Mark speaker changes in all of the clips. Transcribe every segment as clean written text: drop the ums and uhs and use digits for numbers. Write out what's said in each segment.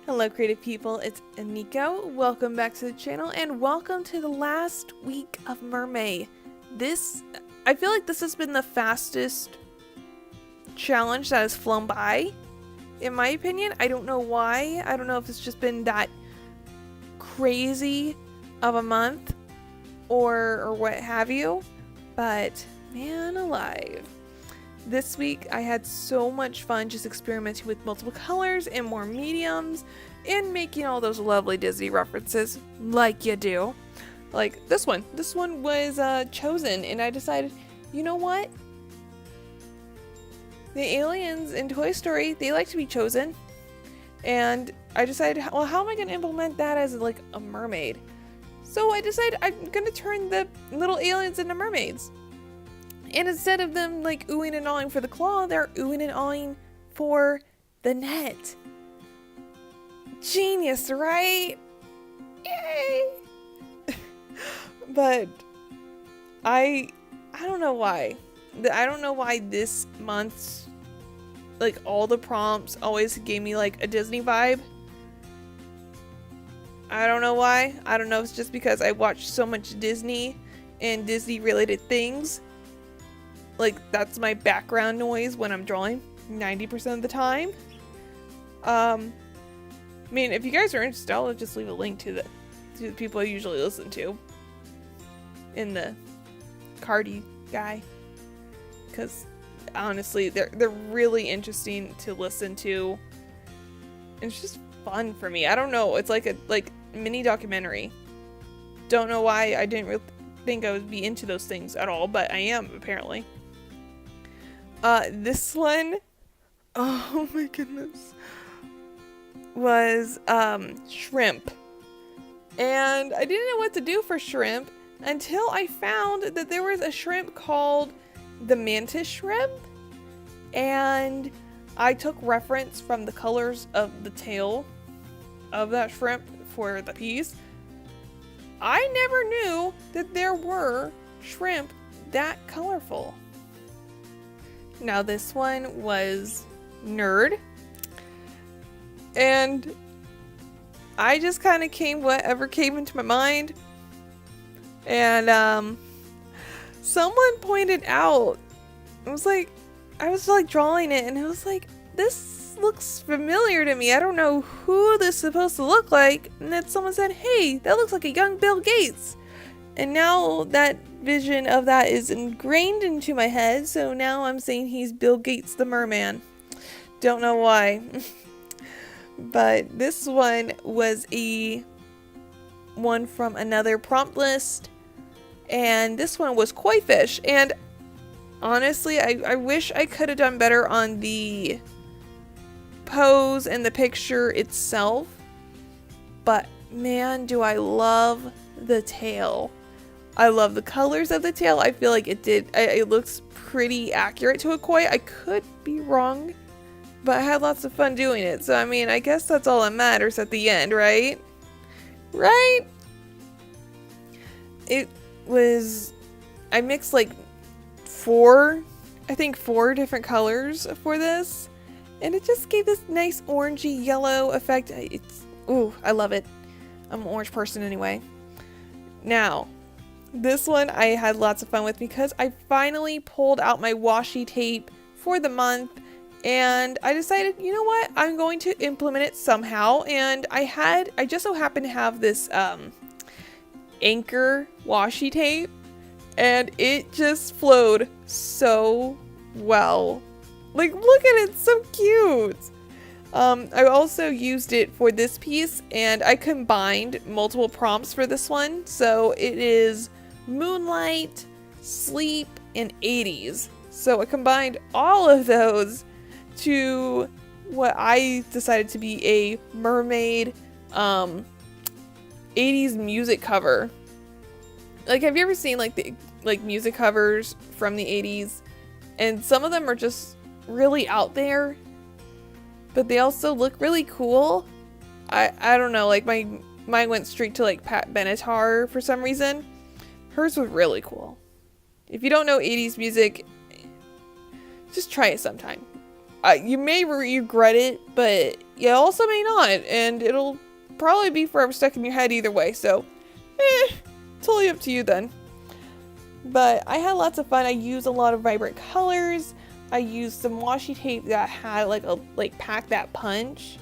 Speaker 1: Hello creative people, it's Nico. Welcome back to the channel and welcome to the last week of Mermay. I feel like this has been the fastest challenge that has flown by, in my opinion. I don't know why. I don't know if it's just been that crazy of a month or what have you, but man alive. This week I had so much fun just experimenting with multiple colors and more mediums and making all those lovely Disney references like you do. Like this one. This one was chosen and I decided, you know what? The aliens in Toy Story, they like to be chosen. And I decided, well, how am I going to implement that as like a mermaid? So I decided I'm going to turn the little aliens into mermaids. And instead of them like oohing and awing for the claw, they're oohing and awing for the net. Genius, right? Yay! But I don't know why. I don't know why this month's like all the prompts always gave me like a Disney vibe. I don't know why. I don't know if it's just because I watched so much Disney and Disney related things. Like, that's my background noise when I'm drawing 90% of the time. I mean, if you guys are interested, I'll just leave a link to the people I usually listen to in the Cardi guy. Because, honestly, they're really interesting to listen to. And it's just fun for me. I don't know. It's like a mini documentary. Don't know why I didn't really think I would be into those things at all, but I am, apparently. This one, oh my goodness, was, shrimp. And I didn't know what to do for shrimp until I found that there was a shrimp called the mantis shrimp. And I took reference from the colors of the tail of that shrimp for the piece. I never knew that there were shrimp that colorful. Now this one was nerd, and I just kind of whatever came into my mind, and someone pointed out, I was like drawing it, and it was like, this looks familiar to me. I don't know who this is supposed to look like, and then someone said, hey, that looks like a young Bill Gates. And now that vision of that is ingrained into my head, so now I'm saying he's Bill Gates the Merman. Don't know why. But this one was one from another prompt list, and this one was koi fish. And honestly, I wish I could have done better on the pose and the picture itself, but man, do I love the tail. I love the colors of the tail. I feel like it looks pretty accurate to a koi. I could be wrong, but I had lots of fun doing it. So, I mean, I guess that's all that matters at the end, right? Right? I mixed like four different colors for this, and it just gave this nice orangey yellow effect. I love it. I'm an orange person anyway. Now, this one I had lots of fun with because I finally pulled out my washi tape for the month, and I decided, you know what, I'm going to implement it somehow. And I just so happened to have this anchor washi tape, and it just flowed so well. Like, look at it, it's so cute. I also used it for this piece, and I combined multiple prompts for this one. So it is moonlight, sleep, and 80s. So I combined all of those to what I decided to be a mermaid 80s music cover. Like, have you ever seen like the music covers from the 80s? And some of them are just really out there, but they also look really cool. I don't know, like mine went straight to like Pat Benatar for some reason. Hers was really cool. If you don't know 80s music, just try it sometime. You may regret it, but you also may not, and it'll probably be forever stuck in your head either way, so totally up to you then. But I had lots of fun. I used a lot of vibrant colors. I used some washi tape that had packed that punch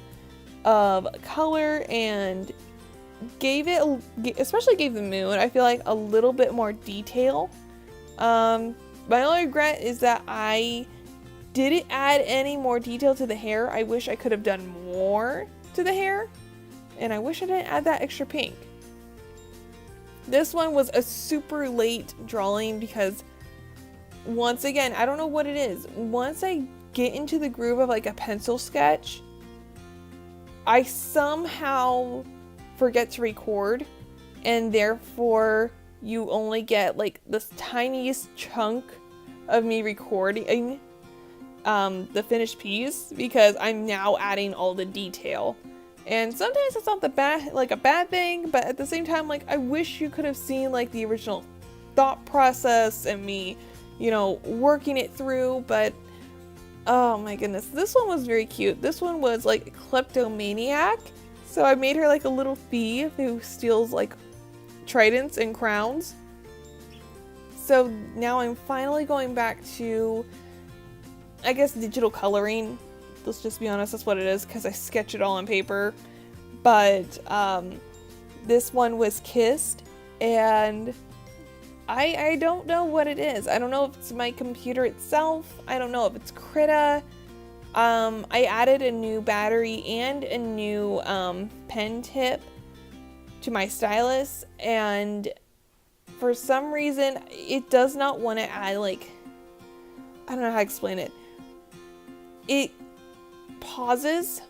Speaker 1: of color, and especially gave the moon, I feel like, a little bit more detail. My only regret is that I didn't add any more detail to the hair. I wish I could have done more to the hair, and I wish I didn't add that extra pink. This one was a super late drawing because, once again, I don't know what it is. Once I get into the groove of like a pencil sketch, I somehow forget to record, and therefore you only get like this tiniest chunk of me recording the finished piece, because I'm now adding all the detail. And sometimes it's not a bad thing, but at the same time, like, I wish you could have seen like the original thought process and me, working it through. But oh my goodness, this one was very cute. This one was like a kleptomaniac. So I made her like a little thief who steals like tridents and crowns. So now I'm finally going back to, I guess, digital coloring. Let's just be honest, that's what it is, because I sketch it all on paper. But this one was Kissed, and I don't know what it is. I don't know if it's my computer itself. I don't know if it's Krita. I added a new battery and a new pen tip to my stylus, and for some reason it does not want to add, like, I don't know how to explain it. It pauses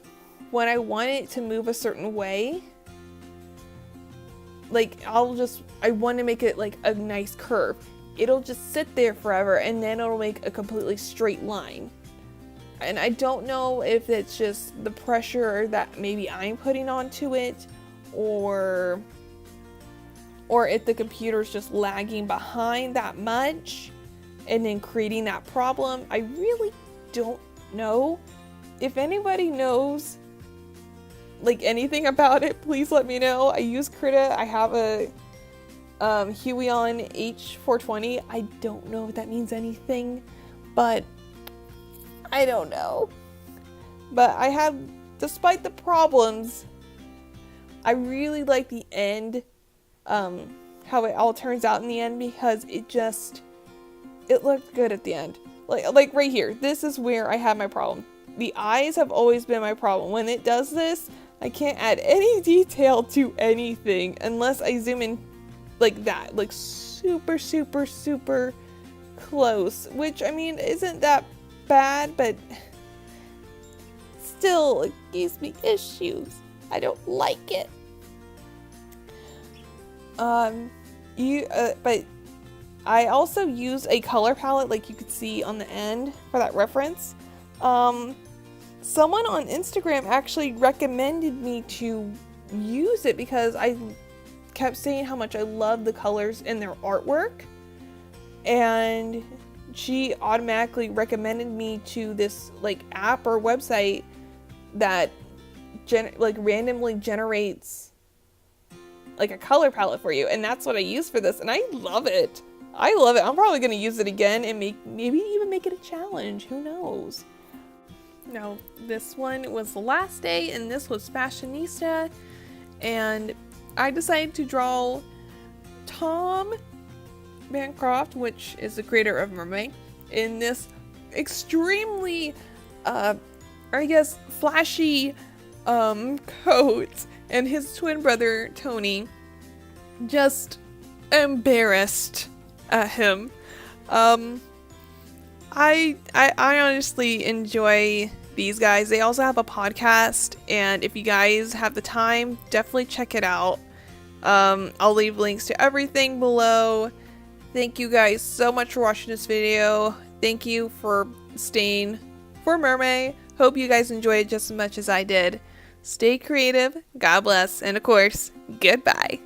Speaker 1: when I want it to move a certain way. Like, I want to make it like a nice curve. It'll just sit there forever, and then it'll make a completely straight line. And I don't know if it's just the pressure that maybe I'm putting onto it, or if the computer's just lagging behind that much and then creating that problem. I really don't know. If anybody knows like anything about it, please let me know. I use Krita. I have a Huion H420. I don't know if that means anything, but I don't know. But despite the problems, I really like the end, how it all turns out in the end, because it looked good at the end. Like right here, this is where I have my problem. The eyes have always been my problem. When it does this, I can't add any detail to anything unless I zoom in like that, like super, super, super close, which, I mean, isn't that bad, but still, it gives me issues. I don't like it. But I also used a color palette, like you could see on the end, for that reference. Someone on Instagram actually recommended me to use it because I kept saying how much I love the colors in their artwork, and she automatically recommended me to this like app or website that randomly generates like a color palette for you, and that's what I use for this, and I love it. I'm probably going to use it again and maybe even make it a challenge. Who knows? Now, this one was the last day, and this was Fashionista, and I decided to draw Tom Bancroft, which is the creator of Mermay, in this extremely, flashy coat, and his twin brother, Tony, just embarrassed at him. I honestly enjoy these guys. They also have a podcast, and if you guys have the time, definitely check it out. I'll leave links to everything below. Thank you guys so much for watching this video. Thank you for staying for Mermay. Hope you guys enjoyed it just as much as I did. Stay creative, God bless, and of course, goodbye.